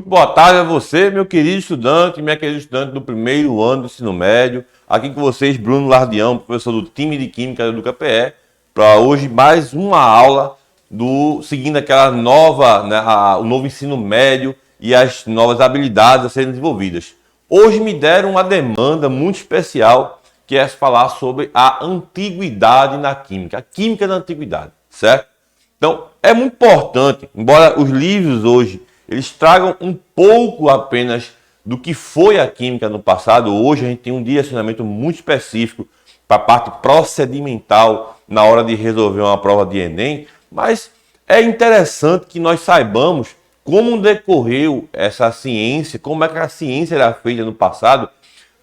Muito boa tarde a você, meu querido estudante, minha querida estudante do primeiro ano do ensino médio. Aqui com vocês, Bruno Lardião, professor do time de Química da EducaPE, para hoje mais uma aula seguindo aquela nova, né, o novo ensino médio e as novas habilidades a serem desenvolvidas. Hoje me deram uma demanda muito especial, que é falar sobre a antiguidade na química, a química da antiguidade, certo? Então, é muito importante, embora os livros hoje eles tragam um pouco apenas do que foi a química no passado. Hoje a gente tem um direcionamento muito específico para a parte procedimental na hora de resolver uma prova de Enem, mas é interessante que nós saibamos como decorreu essa ciência, como é que a ciência era feita no passado,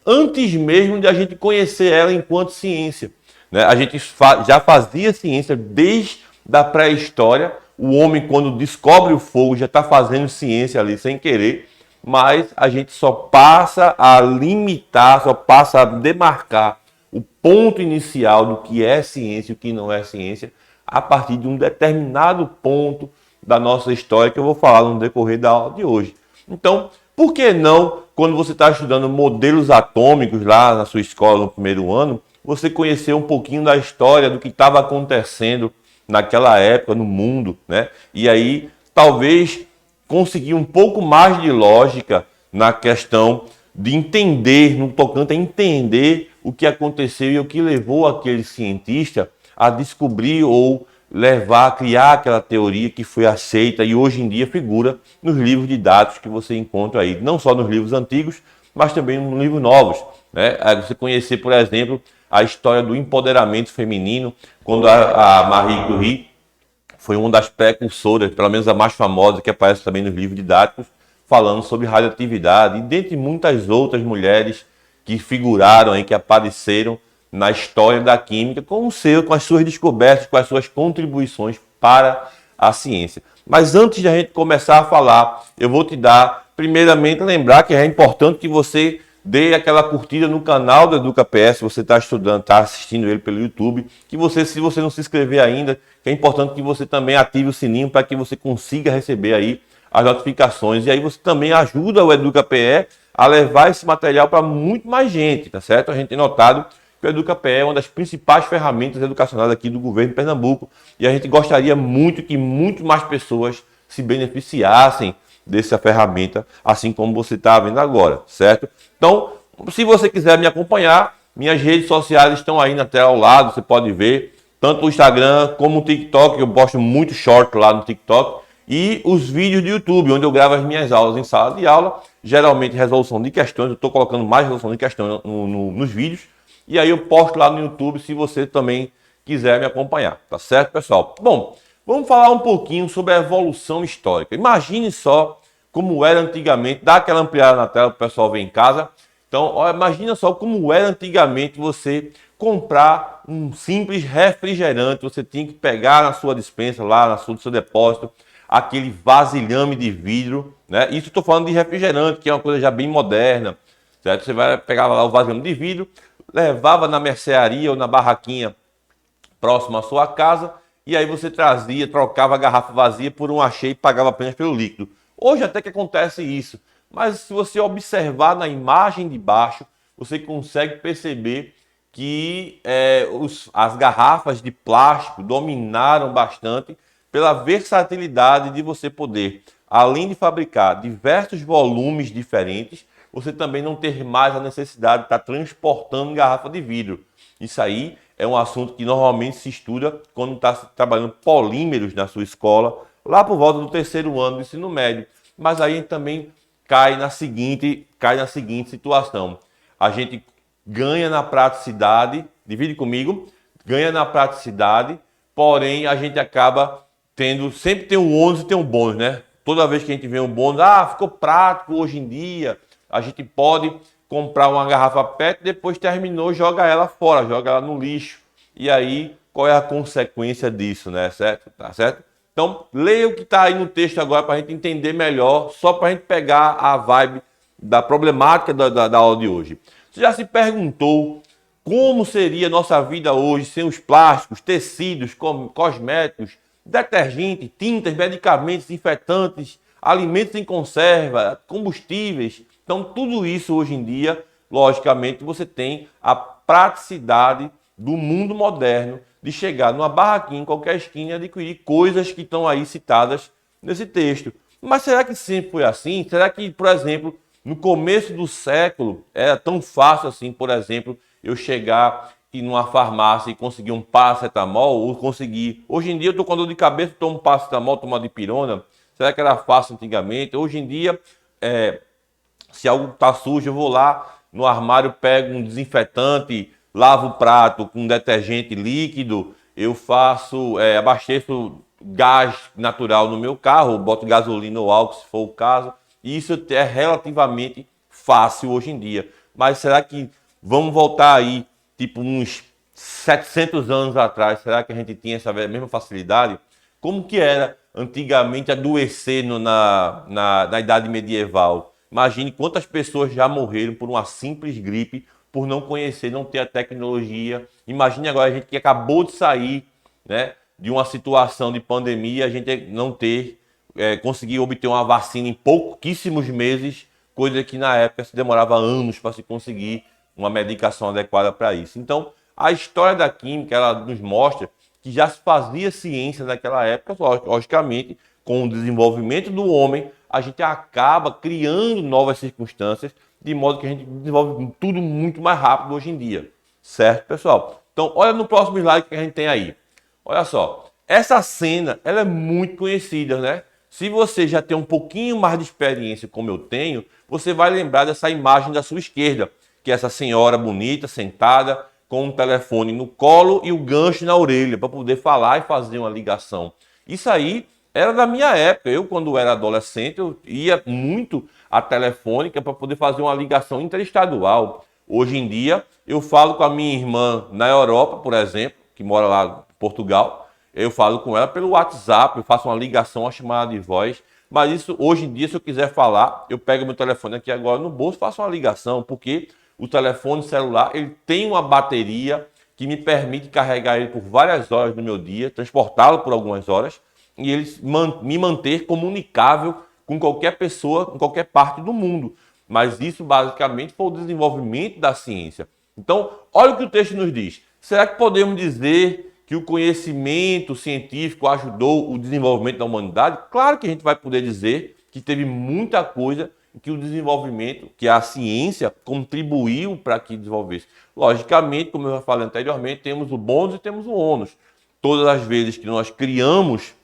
antes mesmo de a gente conhecer ela enquanto ciência, né? A gente já fazia ciência desde a pré-história. O homem, quando descobre o fogo, já está fazendo ciência ali sem querer, mas a gente só passa a limitar, só passa a demarcar o ponto inicial do que é ciência e o que não é ciência a partir de um determinado ponto da nossa história que eu vou falar no decorrer da aula de hoje. Então, por que não, quando você está estudando modelos atômicos lá na sua escola no primeiro ano, você conhecer um pouquinho da história do que estava acontecendo naquela época no mundo, né? E aí talvez conseguir um pouco mais de lógica na questão de entender, no tocante a entender o que aconteceu e o que levou aquele cientista a descobrir ou levar a criar aquela teoria que foi aceita e hoje em dia figura nos livros didáticos que você encontra aí, não só nos livros antigos, mas também nos livros novos, né? Você conhecer, por exemplo, a história do empoderamento feminino, quando a Marie Curie foi uma das precursoras, pelo menos a mais famosa, que aparece também nos livros didáticos, falando sobre radioatividade, e dentre muitas outras mulheres que figuraram aí, que apareceram na história da química com as suas descobertas, com as suas contribuições para a ciência. Mas antes de a gente começar a falar, eu vou te dar, primeiramente, lembrar que é importante que você dê aquela curtida no canal do EducaPE, se você está estudando, está assistindo ele pelo YouTube, que você, se você não se inscrever ainda, que é importante que você também ative o sininho para que você consiga receber aí as notificações. E aí você também ajuda o EducaPE a levar esse material para muito mais gente, tá certo? A gente tem notado que o EducaPE é uma das principais ferramentas educacionais aqui do governo de Pernambuco e a gente gostaria muito que muito mais pessoas se beneficiassem dessa ferramenta, assim como você está vendo agora, certo? Então, se você quiser me acompanhar, minhas redes sociais estão aí na tela ao lado, você pode ver, tanto o Instagram como o TikTok, eu posto muito short lá no TikTok, e os vídeos do YouTube, onde eu gravo as minhas aulas em sala de aula, geralmente resolução de questões, eu estou colocando mais resolução de questões nos vídeos, e aí eu posto lá no YouTube se você também quiser me acompanhar, tá certo, pessoal? Bom, vamos falar um pouquinho sobre a evolução histórica. Imagine só como era antigamente, dá aquela ampliada na tela para o pessoal ver em casa. Então, ó, imagina só como era antigamente você comprar um simples refrigerante. Você tinha que pegar na sua despensa, lá no seu depósito, aquele vasilhame de vidro, né? Isso estou falando de refrigerante, que é uma coisa já bem moderna, certo? Você vai pegar lá o vasilhame de vidro, levava na mercearia ou na barraquinha próximo à sua casa, e aí você trazia, trocava a garrafa vazia por um cheia e pagava apenas pelo líquido. Hoje até que acontece isso, mas se você observar na imagem de baixo, você consegue perceber que as garrafas de plástico dominaram bastante pela versatilidade de você poder, além de fabricar diversos volumes diferentes, você também não ter mais a necessidade de estar transportando garrafa de vidro. Isso aí é um assunto que normalmente se estuda quando está trabalhando polímeros na sua escola, lá por volta do terceiro ano do ensino médio. Mas aí também cai na seguinte situação. A gente ganha na praticidade, divide comigo, ganha na praticidade, porém a gente acaba sempre tem um ônus e tem um bônus, né? Toda vez que a gente vê um bônus, ficou prático hoje em dia, a gente pode comprar uma garrafa PET, depois terminou, joga ela fora, joga ela no lixo. E aí, qual é a consequência disso, né? Certo? Tá certo? Então, leia o que está aí no texto agora para a gente entender melhor, só para a gente pegar a vibe da problemática da aula de hoje. Você já se perguntou como seria a nossa vida hoje sem os plásticos, tecidos, cosméticos, detergentes, tintas, medicamentos, desinfetantes, alimentos em conserva, combustíveis. Então, tudo isso hoje em dia, logicamente, você tem a praticidade do mundo moderno de chegar numa barraquinha, em qualquer esquina, e adquirir coisas que estão aí citadas nesse texto. Mas será que sempre foi assim? Será que, por exemplo, no começo do século, era tão fácil assim, por exemplo, eu chegar e numa farmácia e conseguir um paracetamol, ou conseguir... Hoje em dia eu estou com dor de cabeça, tomo um paracetamol, tomo uma dipirona. Será que era fácil antigamente? Hoje em dia, se algo está sujo, eu vou lá no armário, pego um desinfetante, lavo o prato com detergente líquido, eu faço, abasteço gás natural no meu carro, boto gasolina ou álcool se for o caso. E isso é relativamente fácil hoje em dia. Mas será que vamos voltar aí, tipo uns 700 anos atrás, será que a gente tinha essa mesma facilidade? Como que era antigamente adoecer na idade medieval? Imagine quantas pessoas já morreram por uma simples gripe, por não conhecer, não ter a tecnologia. Imagine agora a gente que acabou de sair, né, de uma situação de pandemia, a gente não ter, conseguir obter uma vacina em pouquíssimos meses, coisa que na época se demorava anos para se conseguir uma medicação adequada para isso. Então, a história da química, ela nos mostra que já se fazia ciência naquela época, logicamente, com o desenvolvimento do homem, a gente acaba criando novas circunstâncias, de modo que a gente desenvolve tudo muito mais rápido hoje em dia. Certo, pessoal? Então, olha no próximo slide que a gente tem aí. Olha só, essa cena, ela é muito conhecida, né? Se você já tem um pouquinho mais de experiência como eu tenho, você vai lembrar dessa imagem da sua esquerda, que é essa senhora bonita, sentada, com um telefone no colo e o gancho na orelha, para poder falar e fazer uma ligação. Isso aí era da minha época. Eu, quando era adolescente, eu ia muito à telefônica para poder fazer uma ligação interestadual. Hoje em dia, eu falo com a minha irmã na Europa, por exemplo, que mora lá em Portugal. Eu falo com ela pelo WhatsApp, eu faço uma ligação, uma chamada de voz. Mas isso, hoje em dia, se eu quiser falar, eu pego meu telefone aqui agora no bolso, faço uma ligação, porque o telefone celular, ele tem uma bateria que me permite carregar ele por várias horas do meu dia, transportá-lo por algumas horas, e ele me manter comunicável com qualquer pessoa, em qualquer parte do mundo. Mas isso basicamente foi o desenvolvimento da ciência. Então, olha o que o texto nos diz. Será que podemos dizer que o conhecimento científico ajudou o desenvolvimento da humanidade? Claro que a gente vai poder dizer que teve muita coisa que o desenvolvimento, que a ciência contribuiu para que desenvolvesse. Logicamente, como eu já falei anteriormente, temos o bônus e temos o ônus. Todas as vezes que nós criamos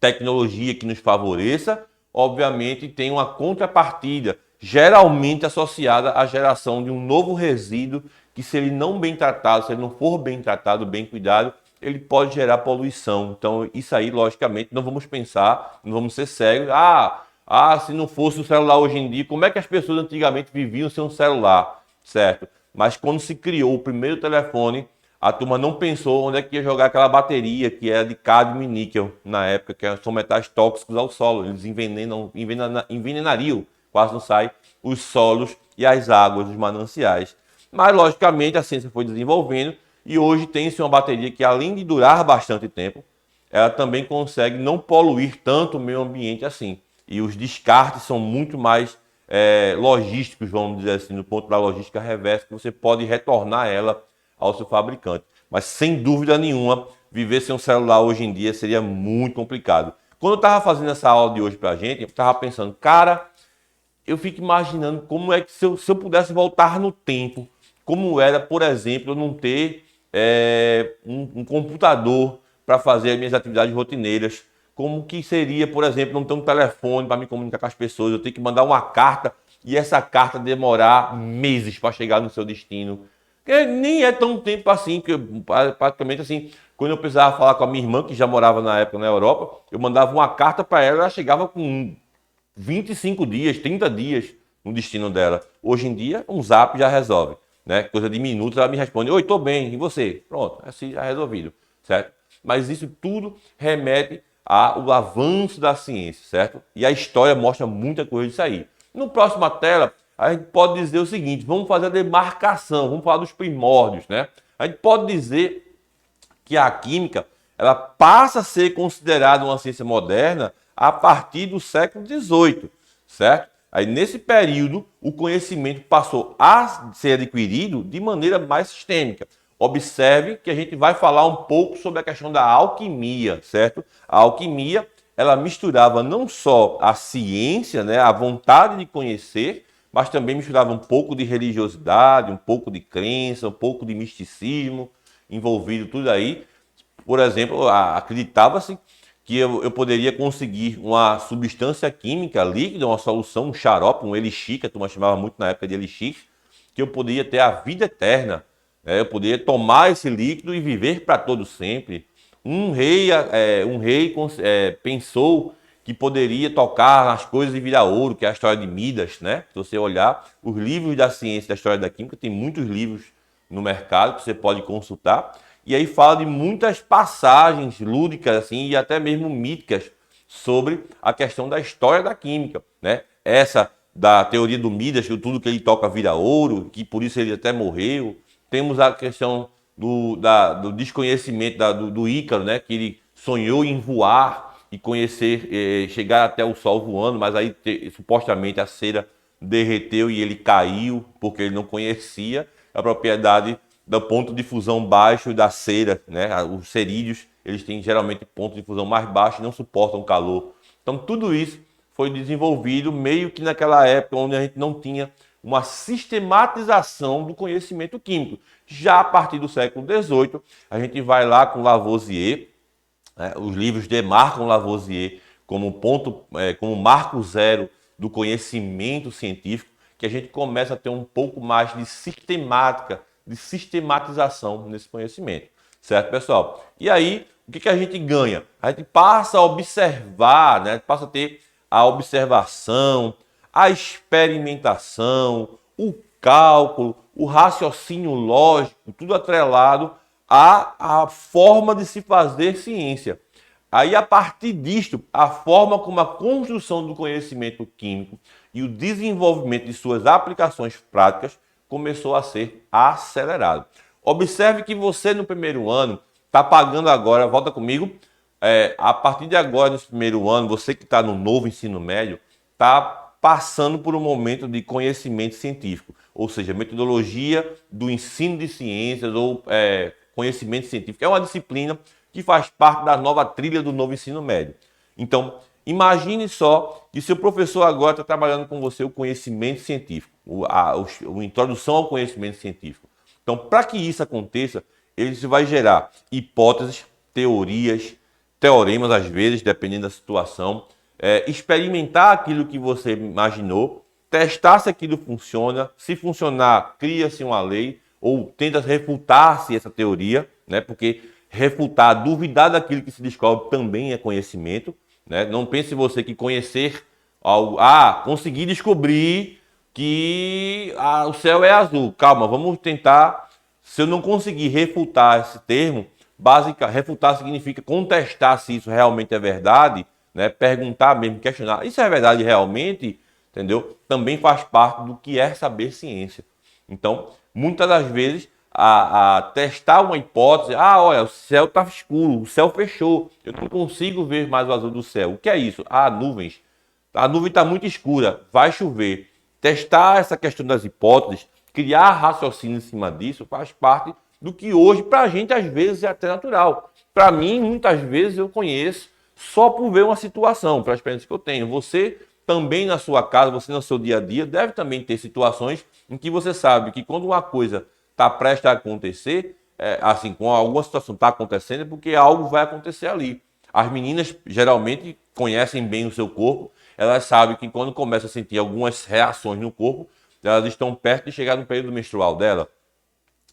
tecnologia que nos favoreça, obviamente tem uma contrapartida, geralmente associada à geração de um novo resíduo que, se ele não bem tratado, se ele não for bem tratado, bem cuidado, ele pode gerar poluição. Então, isso aí, logicamente, não vamos pensar, não vamos ser cegos. Se não fosse o celular hoje em dia, como é que as pessoas antigamente viviam sem um celular, certo? Mas quando se criou o primeiro telefone, a turma não pensou onde é que ia jogar aquela bateria que era de cádmio e níquel na época, que são metais tóxicos ao solo. Eles envenenariam, quase não sai, os solos e as águas dos mananciais. Mas, logicamente, a ciência foi desenvolvendo e hoje tem-se uma bateria que, além de durar bastante tempo, ela também consegue não poluir tanto o meio ambiente assim. E os descartes são muito mais logísticos, vamos dizer assim, no ponto da logística reversa, que você pode retornar ela ao seu fabricante. Mas, sem dúvida nenhuma, viver sem um celular hoje em dia seria muito complicado. Quando eu estava fazendo essa aula de hoje para a gente, eu estava pensando, cara, eu fico imaginando como é que se eu pudesse voltar no tempo, como era, por exemplo, eu não ter um computador para fazer as minhas atividades rotineiras, como que seria, por exemplo, não ter um telefone para me comunicar com as pessoas, eu ter que mandar uma carta e essa carta demorar meses para chegar no seu destino. Porque nem é tão tempo assim, porque praticamente assim, quando eu precisava falar com a minha irmã, que já morava na época na Europa, eu mandava uma carta para ela, ela chegava com 25 dias, 30 dias no destino dela. Hoje em dia, um zap já resolve, né? Coisa de minutos, ela me responde, oi, tô bem, e você? Pronto, assim já resolvido, certo? Mas isso tudo remete ao avanço da ciência, certo? E a história mostra muita coisa disso aí. No próximo tela, a gente pode dizer o seguinte, vamos fazer a demarcação, vamos falar dos primórdios, né? A gente pode dizer que a química, ela passa a ser considerada uma ciência moderna a partir do século XVIII, certo? Aí, nesse período, o conhecimento passou a ser adquirido de maneira mais sistêmica. Observe que a gente vai falar um pouco sobre a questão da alquimia, certo? A alquimia, ela misturava não só a ciência, né, a vontade de conhecer, mas também misturava um pouco de religiosidade, um pouco de crença, um pouco de misticismo envolvido tudo aí. Por exemplo, acreditava-se que eu poderia conseguir uma substância química líquida, uma solução, um xarope, um elixir, que a turma chamava muito na época de elixir, que eu poderia ter a vida eterna, né? Eu poderia tomar esse líquido e viver para todo sempre. Um rei pensou que poderia tocar nas coisas e virar ouro, que é a história de Midas, né? Se você olhar os livros da ciência, da história da química, tem muitos livros no mercado que você pode consultar. E aí fala de muitas passagens lúdicas assim, e até mesmo míticas sobre a questão da história da química, né? Essa da teoria do Midas, que tudo que ele toca vira ouro, que por isso ele até morreu. Temos a questão do desconhecimento do Ícaro, né? Que ele sonhou em voar e conhecer, chegar até o Sol voando, mas aí supostamente a cera derreteu e ele caiu porque ele não conhecia a propriedade do ponto de fusão baixo da cera, né? Os cerídeos, eles têm geralmente ponto de fusão mais baixo e não suportam calor. Então tudo isso foi desenvolvido meio que naquela época onde a gente não tinha uma sistematização do conhecimento químico. Já a partir do século XVIII, a gente vai lá com Lavoisier, né? Os livros demarcam Lavoisier como como marco zero do conhecimento científico, que a gente começa a ter um pouco mais de sistemática, de sistematização nesse conhecimento. Certo, pessoal? E aí, o que a gente ganha? A gente passa a observar, né? Passa a ter a observação, a experimentação, o cálculo, o raciocínio lógico, tudo atrelado à forma de se fazer ciência. Aí, a partir disto, a forma como a construção do conhecimento químico e o desenvolvimento de suas aplicações práticas começou a ser acelerado. Observe que você no primeiro ano está pagando agora, volta comigo, a partir de agora, nesse primeiro ano, você que está no novo ensino médio, está passando por um momento de conhecimento científico, ou seja, metodologia do ensino de ciências ou conhecimento científico. É uma disciplina que faz parte da nova trilha do novo ensino médio. Então, imagine só que seu professor agora está trabalhando com você o conhecimento científico, a introdução ao conhecimento científico. Então, para que isso aconteça, ele vai gerar hipóteses, teorias, teoremas às vezes, dependendo da situação, experimentar aquilo que você imaginou, testar se aquilo funciona, se funcionar, cria-se uma lei ou tenta refutar-se essa teoria, né? Porque refutar, duvidar daquilo que se descobre também é conhecimento, né? Não pense você que conhecer algo, consegui descobrir que o céu é azul. Calma, vamos tentar. Se eu não conseguir refutar esse termo, refutar significa contestar se isso realmente é verdade, né? Perguntar mesmo, questionar. Isso é verdade realmente, entendeu? Também faz parte do que é saber ciência. Então, muitas das vezes, a testar uma hipótese, olha, o céu está escuro, o céu fechou, eu não consigo ver mais o azul do céu. O que é isso? Nuvens. A nuvem está muito escura, vai chover. Testar essa questão das hipóteses, criar raciocínio em cima disso, faz parte do que hoje, para a gente, às vezes, é até natural. Para mim, muitas vezes, eu conheço só por ver uma situação, para a experiência que eu tenho. Você também na sua casa, você no seu dia a dia, deve também ter situações em que você sabe que quando uma coisa está prestes a acontecer, assim, com alguma situação está acontecendo, é porque algo vai acontecer ali. As meninas geralmente conhecem bem o seu corpo, elas sabem que quando começam a sentir algumas reações no corpo, elas estão perto de chegar no período menstrual dela.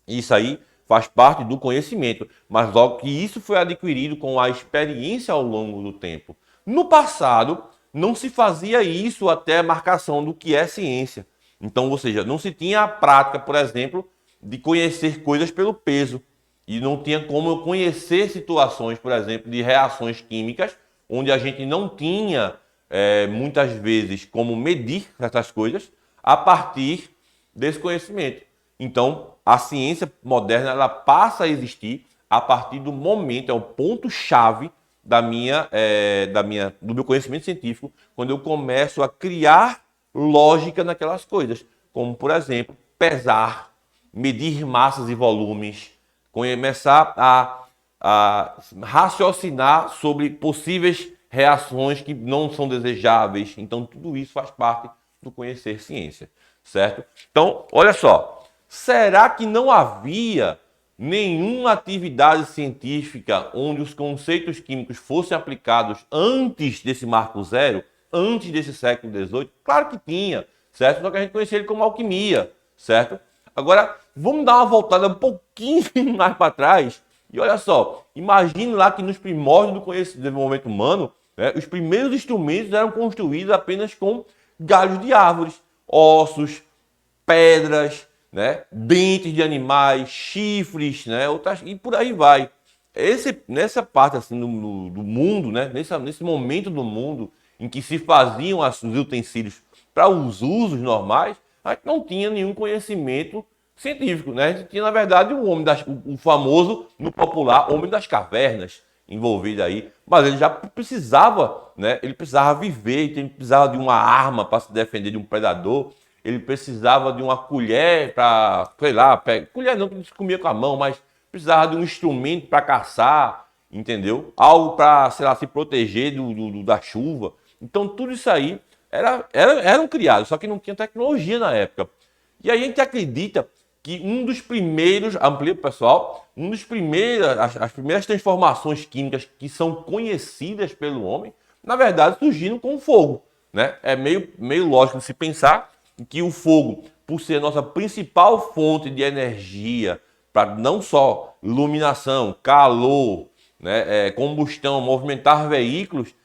Isso aí faz parte do conhecimento, mas logo que isso foi adquirido com a experiência ao longo do tempo. No passado, não se fazia isso até a marcação do que é ciência. Então, ou seja, não se tinha a prática, por exemplo, de conhecer coisas pelo peso. E não tinha como eu conhecer situações, por exemplo, de reações químicas, onde a gente não tinha, muitas vezes, como medir essas coisas a partir desse conhecimento. Então, a ciência moderna ela passa a existir a partir do momento, é o ponto-chave do meu conhecimento científico, quando eu começo a criar lógica naquelas coisas, como, por exemplo, pesar, medir massas e volumes, começar a raciocinar sobre possíveis reações que não são desejáveis. Então, tudo isso faz parte do conhecer ciência, certo? Então, olha só, será que não havia nenhuma atividade científica onde os conceitos químicos fossem aplicados antes desse marco zero, antes desse século XVIII? Claro que tinha, certo? Só que a gente conhecia ele como alquimia, certo? Agora, vamos dar uma voltada um pouquinho mais para trás e olha só, imagine lá que nos primórdios do desenvolvimento humano, né, os primeiros instrumentos eram construídos apenas com galhos de árvores, ossos, pedras, né, dentes de animais, chifres, né, e por aí vai. Nessa parte assim do mundo, né, nesse momento do mundo em que se faziam os utensílios para os usos normais, a gente não tinha nenhum conhecimento científico, né? A gente tinha, na verdade, o famoso, no popular, homem das cavernas envolvido aí, mas ele já precisava, né? Ele precisava viver, ele precisava de uma arma para se defender de um predador, ele precisava de uma colher para, sei lá, colher não, que ele comia com a mão, mas precisava de um instrumento para caçar, entendeu? Algo para, sei lá, se proteger da chuva. Então, tudo isso aí eram criados, só que não tinha tecnologia na época. E aí a gente acredita que um dos primeiros, amplia pessoal, as primeiras transformações químicas que são conhecidas pelo homem, na verdade surgiram com o fogo, né? É meio lógico de se pensar que o fogo, por ser a nossa principal fonte de energia, para não só iluminação, calor, né, combustão, movimentar veículos,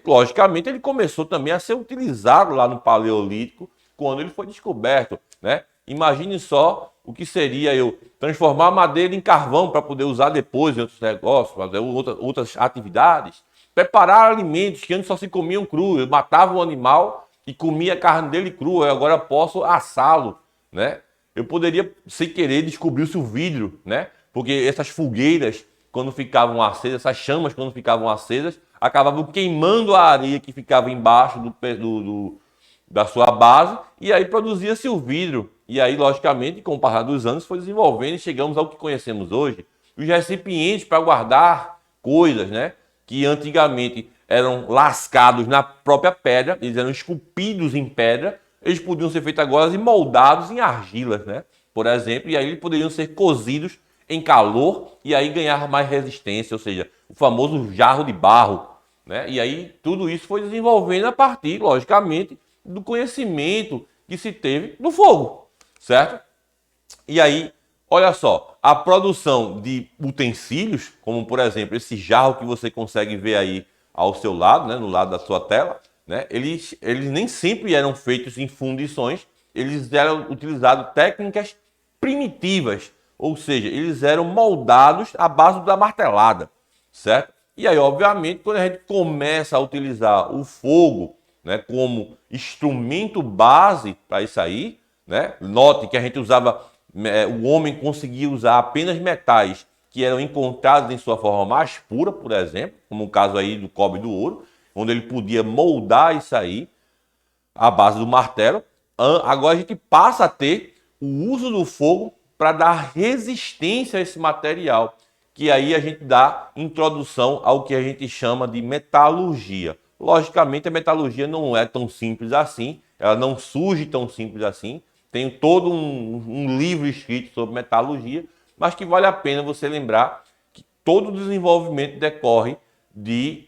logicamente ele começou também a ser utilizado lá no Paleolítico, quando ele foi descoberto, né? Imagine só o que seria eu transformar a madeira em carvão para poder usar depois em outros negócios, fazer outras atividades. Preparar alimentos que antes só se comiam cru. Eu matava o animal e comia a carne dele crua. Eu agora posso assá-lo, né? Eu poderia, sem querer, descobrir o vidro, né? Porque essas fogueiras, quando ficavam acesas, essas chamas, quando ficavam acesas, acabavam queimando a areia que ficava embaixo da sua base, e aí produzia-se o vidro. E aí, logicamente, com o passar dos anos, foi desenvolvendo e chegamos ao que conhecemos hoje. Os recipientes para guardar coisas, né? Que antigamente eram lascados na própria pedra, eles eram esculpidos em pedra, eles podiam ser feitos agora e moldados em argilas, né? Por exemplo, e aí eles poderiam ser cozidos em calor e aí ganhar mais resistência, ou seja, o famoso jarro de barro, né? E aí tudo isso foi desenvolvendo a partir, logicamente, do conhecimento que se teve do fogo, certo? E aí, olha só, a produção de utensílios, como por exemplo esse jarro que você consegue ver aí ao seu lado, né, no lado da sua tela, né, eles nem sempre eram feitos em fundições, eles eram utilizados técnicas primitivas, ou seja, eles eram moldados à base da martelada, certo? E aí, obviamente, quando a gente começa a utilizar o fogo, né, como instrumento base para isso aí, né? Note que a gente usava, o homem conseguia usar apenas metais que eram encontrados em sua forma mais pura, por exemplo, como o caso aí do cobre e do ouro, onde ele podia moldar isso aí à base do martelo. Agora a gente passa a ter o uso do fogo para dar resistência a esse material, que aí a gente dá introdução ao que a gente chama de metalurgia. Logicamente, a metalurgia não é tão simples assim, ela não surge tão simples assim. Tem todo um livro escrito sobre metalurgia, mas que vale a pena você lembrar que todo o desenvolvimento decorre de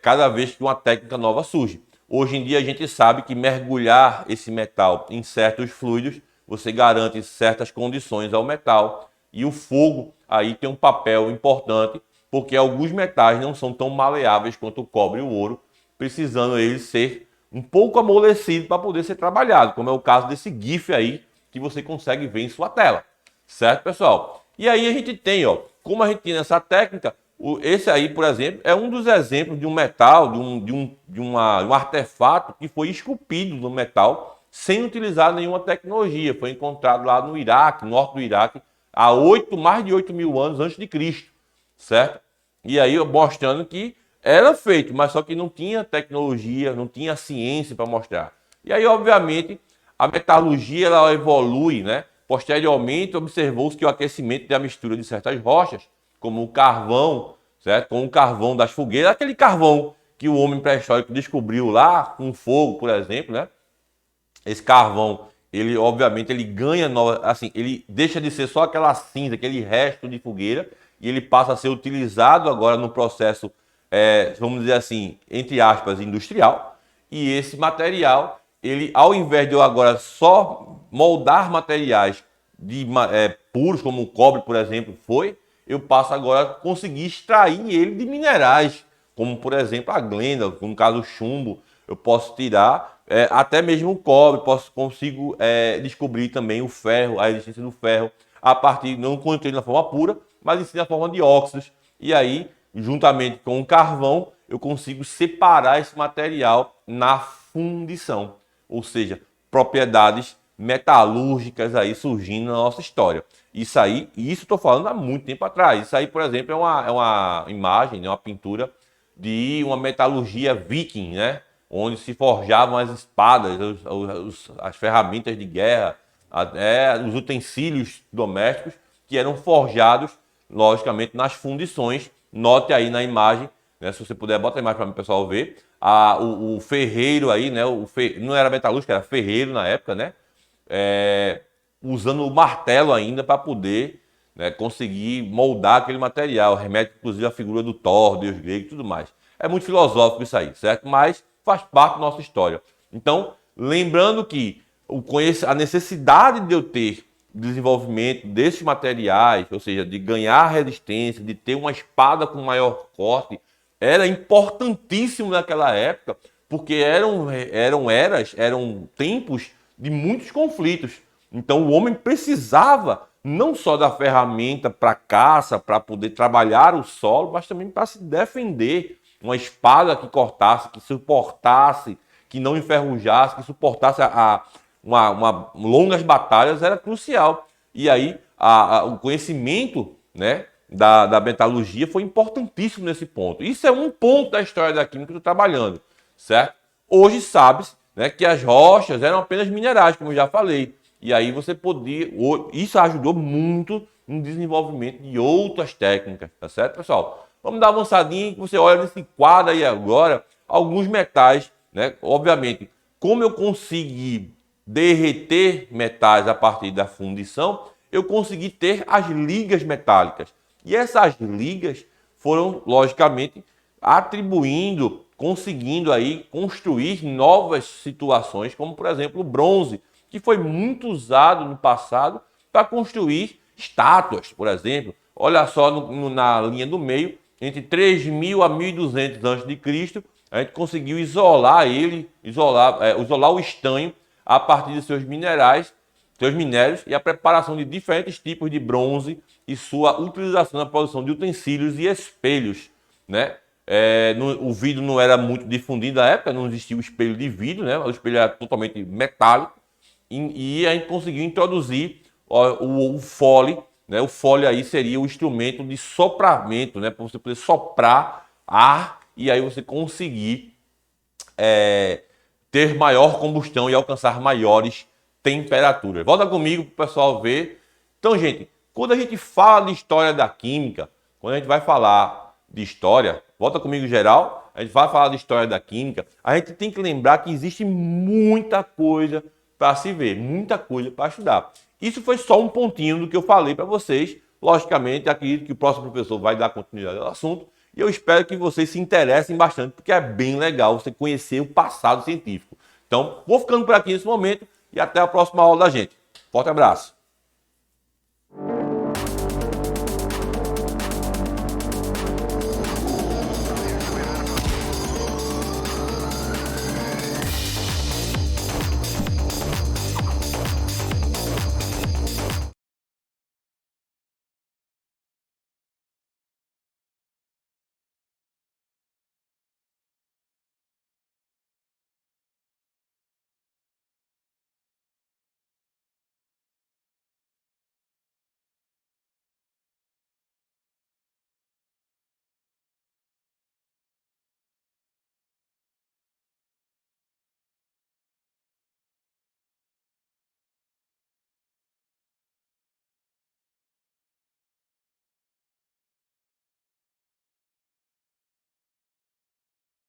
cada vez que uma técnica nova surge. Hoje em dia a gente sabe que mergulhar esse metal em certos fluidos, você garante certas condições ao metal, e o fogo aí tem um papel importante, porque alguns metais não são tão maleáveis quanto o cobre e o ouro, precisando eles ser um pouco amolecidos para poder ser trabalhado, como é o caso desse GIF aí que você consegue ver em sua tela, certo, pessoal? E aí a gente tem, ó, como a gente tem essa técnica, esse aí, por exemplo, é um dos exemplos de um metal, de um artefato que foi esculpido no metal sem utilizar nenhuma tecnologia. Foi encontrado lá no Iraque, no norte do Iraque, há mais de 8 mil anos antes de Cristo, certo? E aí mostrando que era feito, mas só que não tinha tecnologia, não tinha ciência para mostrar. E aí, obviamente, a metalurgia ela evolui, né? Posteriormente, observou-se que o aquecimento da mistura de certas rochas, como o carvão, certo? Com o carvão das fogueiras, aquele carvão que o homem pré-histórico descobriu lá, com fogo, por exemplo, né? Esse carvão, ele obviamente ele ganha nova, assim, ele deixa de ser só aquela cinza, aquele resto de fogueira, e ele passa a ser utilizado agora no processo, vamos dizer assim, entre aspas, industrial. E esse material, ele, ao invés de eu agora só moldar materiais puros, como o cobre, por exemplo, eu passo agora a conseguir extrair ele de minerais, como por exemplo a glenda, no caso o chumbo, eu posso tirar até mesmo o cobre, consigo descobrir também o ferro, a existência do ferro, a partir, não encontrei na forma pura, mas sim na forma de óxidos. E aí, juntamente com o carvão, eu consigo separar esse material na fundição, ou seja, propriedades metalúrgicas aí surgindo na nossa história. Isso estou falando há muito tempo atrás. Isso aí, por exemplo, é uma imagem, né, uma pintura de uma metalurgia viking, né? Onde se forjavam as espadas, as ferramentas de guerra, os utensílios domésticos que eram forjados, logicamente, nas fundições. Note aí na imagem, né, se você puder, bota a imagem para o pessoal ver. O ferreiro aí, né? Não era metalúrgico, era ferreiro na época, né? Usando o martelo ainda para poder, né, conseguir moldar aquele material. Remete, inclusive, à figura do Thor, deus grego e tudo mais. É muito filosófico isso aí, certo? Mas faz parte da nossa história. Então, lembrando que a necessidade de eu ter desenvolvimento desses materiais, ou seja, de ganhar resistência, de ter uma espada com maior corte, era importantíssimo naquela época, porque eram tempos de muitos conflitos. Então o homem precisava não só da ferramenta para caça, para poder trabalhar o solo, mas também para se defender. Uma espada que cortasse, que suportasse, que não enferrujasse, que suportasse longas batalhas era crucial. E aí o conhecimento, né, da metalurgia foi importantíssimo nesse ponto. Isso é um ponto da história da química que eu estou trabalhando, certo? Hoje sabe-se, né, que as rochas eram apenas minerais, como eu já falei. E aí você podia... Isso ajudou muito no desenvolvimento de outras técnicas, tá certo, pessoal? Vamos dar uma avançadinha, que você olha nesse quadro aí agora, alguns metais, né? Obviamente, como eu consegui derreter metais a partir da fundição, eu consegui ter as ligas metálicas. E essas ligas foram, logicamente, conseguindo aí construir novas situações, como por exemplo o bronze, que foi muito usado no passado para construir estátuas, por exemplo. Olha só na linha do meio, entre 3.000 a 1.200 a.C., a gente conseguiu isolar o estanho a partir de seus minérios e a preparação de diferentes tipos de bronze e sua utilização na produção de utensílios e espelhos, né? O vidro não era muito difundido na época, não existia o espelho de vidro, né? O espelho era totalmente metálico e a gente conseguiu introduzir o fole, né? O fole aí seria o instrumento de sopramento, né? Para você poder soprar ar e aí você conseguir ter maior combustão e alcançar maiores temperaturas. Volta comigo para o pessoal ver. Então, gente, quando a gente fala de história da química, quando a gente vai falar de história, volta comigo geral, a gente vai falar de história da química, a gente tem que lembrar que existe muita coisa para se ver, muita coisa para estudar. Isso foi só um pontinho do que eu falei para vocês. Logicamente, acredito que o próximo professor vai dar continuidade ao assunto e eu espero que vocês se interessem bastante, porque é bem legal você conhecer o passado científico. Então, vou ficando por aqui nesse momento e até a próxima aula da gente. Forte abraço!